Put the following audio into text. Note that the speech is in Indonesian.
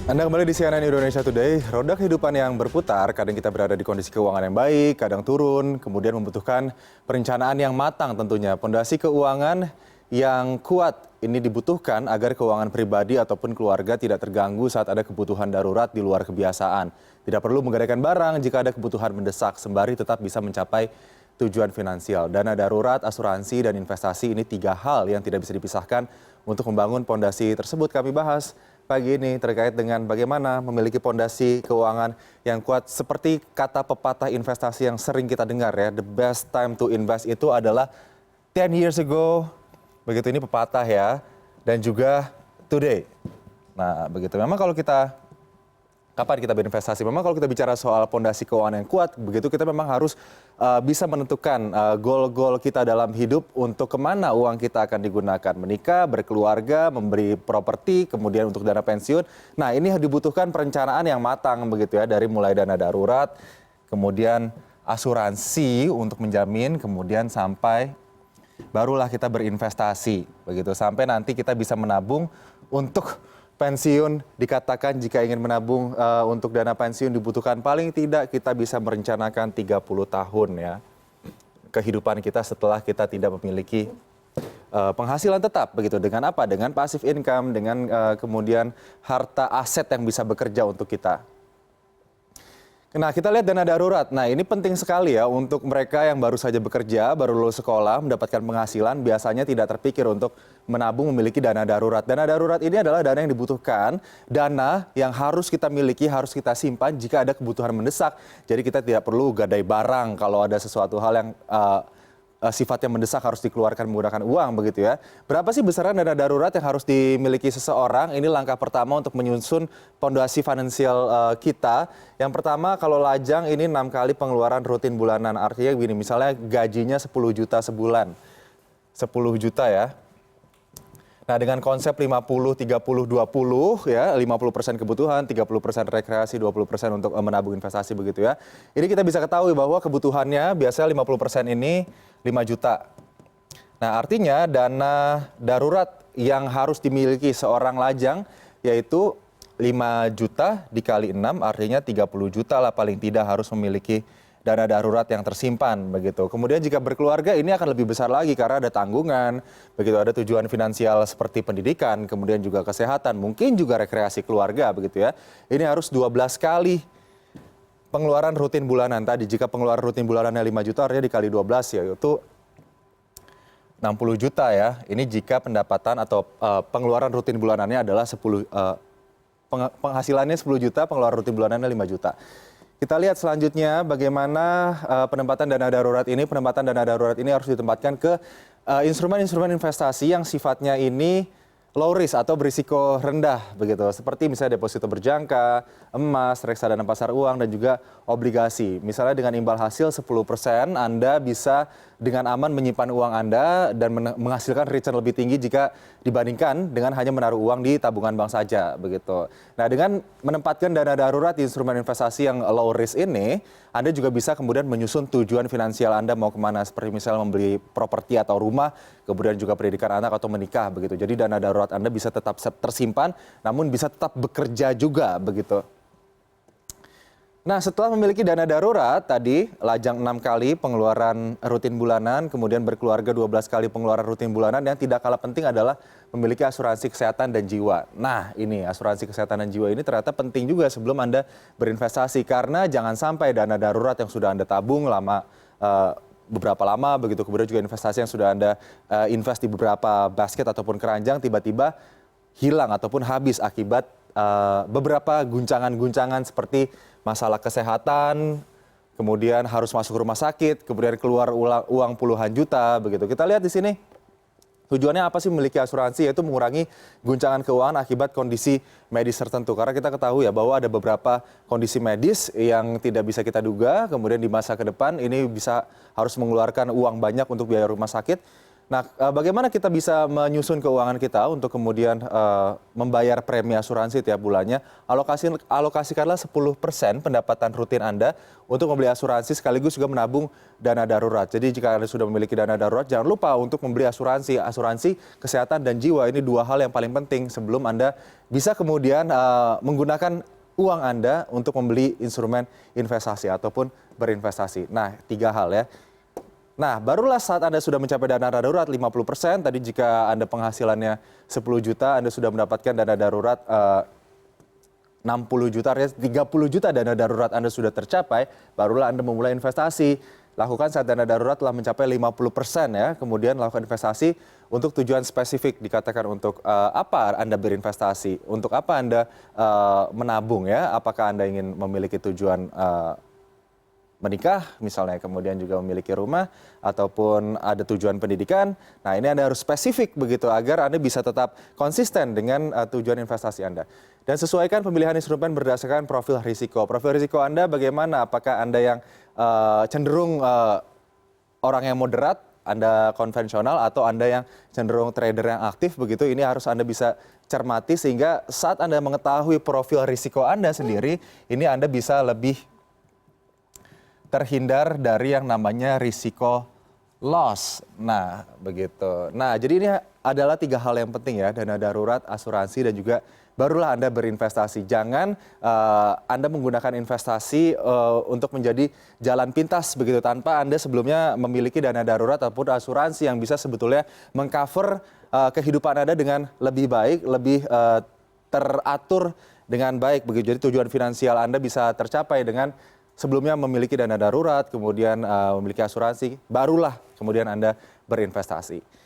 Anda kembali di CNN Indonesia Today. Roda kehidupan yang berputar, kadang kita berada di kondisi keuangan yang baik, kadang turun, kemudian membutuhkan perencanaan yang matang tentunya. Pondasi keuangan yang kuat ini dibutuhkan agar keuangan pribadi ataupun keluarga tidak terganggu saat ada kebutuhan darurat di luar kebiasaan. Tidak perlu menggadaikan barang jika ada kebutuhan mendesak, sembari tetap bisa mencapai tujuan finansial. Dana darurat, asuransi, dan investasi ini tiga hal yang tidak bisa dipisahkan untuk membangun pondasi tersebut. Kami bahas pagi ini terkait dengan bagaimana memiliki pondasi keuangan yang kuat. Seperti kata pepatah investasi yang sering kita dengar ya, the best time to invest itu adalah 10 years ago. Begitu ini pepatah ya, dan juga today. Nah, begitu. Memang kalau kita kapan kita berinvestasi? Memang kalau kita bicara soal pondasi keuangan yang kuat, begitu kita memang harus bisa menentukan goal-goal kita dalam hidup untuk kemana uang kita akan digunakan. Menikah, berkeluarga, memberi properti, kemudian untuk dana pensiun. Nah, ini dibutuhkan perencanaan yang matang begitu ya, dari mulai dana darurat, kemudian asuransi untuk menjamin, kemudian sampai barulah kita berinvestasi begitu. Sampai nanti kita bisa menabung untuk pensiun. Dikatakan jika ingin menabung untuk dana pensiun dibutuhkan paling tidak kita bisa merencanakan 30 tahun ya kehidupan kita setelah kita tidak memiliki penghasilan tetap begitu. Dengan apa? Dengan passive income, dengan kemudian harta aset yang bisa bekerja untuk kita. Nah, kita lihat dana darurat. Nah, ini penting sekali ya untuk mereka yang baru saja bekerja, baru lulus sekolah, mendapatkan penghasilan, biasanya tidak terpikir untuk menabung memiliki dana darurat. Dana darurat ini adalah dana yang dibutuhkan, dana yang harus kita miliki, harus kita simpan jika ada kebutuhan mendesak. Jadi kita tidak perlu gadai barang kalau ada sesuatu hal yang sifatnya mendesak harus dikeluarkan menggunakan uang begitu ya. Berapa sih besaran dana darurat yang harus dimiliki seseorang? Ini langkah pertama untuk menyusun pondasi finansial kita. Yang pertama kalau lajang ini 6 kali pengeluaran rutin bulanan. Artinya begini, misalnya gajinya 10 juta sebulan. 10 juta ya. Nah, dengan konsep 50-30-20 ya, 50% kebutuhan, 30% rekreasi, 20% untuk menabung investasi begitu ya. Ini kita bisa ketahui bahwa kebutuhannya biasanya 50% ini 5 juta. Nah, artinya dana darurat yang harus dimiliki seorang lajang yaitu 5 juta dikali 6 artinya 30 juta lah paling tidak harus memiliki dana darurat yang tersimpan begitu. Kemudian jika berkeluarga ini akan lebih besar lagi karena ada tanggungan, begitu ada tujuan finansial seperti pendidikan, kemudian juga kesehatan, mungkin juga rekreasi keluarga begitu ya. Ini harus 12 kali pengeluaran rutin bulanan tadi. Jika pengeluaran rutin bulanannya 5 juta artinya dikali 12 ya itu 60 juta ya. Ini jika pendapatan atau pengeluaran rutin bulanannya adalah penghasilannya 10 juta, pengeluaran rutin bulanannya 5 juta. Kita lihat selanjutnya bagaimana penempatan dana darurat ini. Penempatan dana darurat ini harus ditempatkan ke instrumen-instrumen investasi yang sifatnya ini low risk atau berisiko rendah begitu. Seperti misalnya deposito berjangka, emas, reksadana pasar uang, dan juga obligasi. Misalnya dengan imbal hasil 10%, Anda bisa dengan aman menyimpan uang Anda dan menghasilkan return lebih tinggi jika dibandingkan dengan hanya menaruh uang di tabungan bank saja begitu. Nah, dengan menempatkan dana darurat di instrumen investasi yang low risk ini, Anda juga bisa kemudian menyusun tujuan finansial Anda mau kemana, seperti misalnya membeli properti atau rumah, kemudian juga pendidikan anak atau menikah begitu. Jadi dana darurat Anda bisa tetap tersimpan, namun bisa tetap bekerja juga begitu. Nah, setelah memiliki dana darurat tadi, lajang 6 kali pengeluaran rutin bulanan, kemudian berkeluarga 12 kali pengeluaran rutin bulanan, yang tidak kalah penting adalah memiliki asuransi kesehatan dan jiwa. Nah, ini asuransi kesehatan dan jiwa ini ternyata penting juga sebelum Anda berinvestasi, karena jangan sampai dana darurat yang sudah Anda tabung beberapa lama begitu, kemudian juga investasi yang sudah Anda invest di beberapa basket ataupun keranjang tiba-tiba hilang ataupun habis akibat beberapa guncangan-guncangan seperti masalah kesehatan, kemudian harus masuk rumah sakit, kemudian keluar uang puluhan juta begitu. Kita lihat di sini. Tujuannya apa sih memiliki asuransi? Yaitu mengurangi guncangan keuangan akibat kondisi medis tertentu. Karena kita ketahui ya bahwa ada beberapa kondisi medis yang tidak bisa kita duga, kemudian di masa ke depan ini bisa harus mengeluarkan uang banyak untuk biaya rumah sakit. Nah, bagaimana kita bisa menyusun keuangan kita untuk kemudian membayar premi asuransi tiap bulannya? Alokasikanlah 10% pendapatan rutin Anda untuk membeli asuransi sekaligus juga menabung dana darurat. Jadi jika Anda sudah memiliki dana darurat, jangan lupa untuk membeli asuransi kesehatan dan jiwa. Ini dua hal yang paling penting sebelum Anda bisa kemudian menggunakan uang Anda untuk membeli instrumen investasi ataupun berinvestasi. Nah, tiga hal ya. Nah, barulah saat Anda sudah mencapai dana darurat 50%, tadi jika Anda penghasilannya 10 juta, Anda sudah mendapatkan dana darurat 60 juta, artinya 30 juta dana darurat Anda sudah tercapai, barulah Anda memulai investasi. Lakukan saat dana darurat telah mencapai 50% ya, kemudian lakukan investasi untuk tujuan spesifik, dikatakan untuk apa Anda berinvestasi, untuk apa Anda menabung ya, apakah Anda ingin memiliki tujuan menikah misalnya, kemudian juga memiliki rumah, ataupun ada tujuan pendidikan. Nah, ini Anda harus spesifik begitu agar Anda bisa tetap konsisten dengan tujuan investasi Anda. Dan sesuaikan pemilihan instrumen berdasarkan profil risiko. Profil risiko Anda bagaimana? Apakah Anda yang cenderung orang yang moderat, Anda konvensional, atau Anda yang cenderung trader yang aktif begitu? Ini harus Anda bisa cermati sehingga saat Anda mengetahui profil risiko Anda sendiri, ini Anda bisa lebih terhindar dari yang namanya risiko loss. Nah, begitu. Nah, jadi ini adalah tiga hal yang penting ya, dana darurat, asuransi, dan juga barulah Anda berinvestasi. Jangan Anda menggunakan investasi untuk menjadi jalan pintas begitu tanpa Anda sebelumnya memiliki dana darurat ataupun asuransi yang bisa sebetulnya mengcover kehidupan Anda dengan lebih baik, lebih teratur dengan baik begitu. Jadi tujuan finansial Anda bisa tercapai dengan sebelumnya memiliki dana darurat, kemudian memiliki asuransi, barulah kemudian Anda berinvestasi.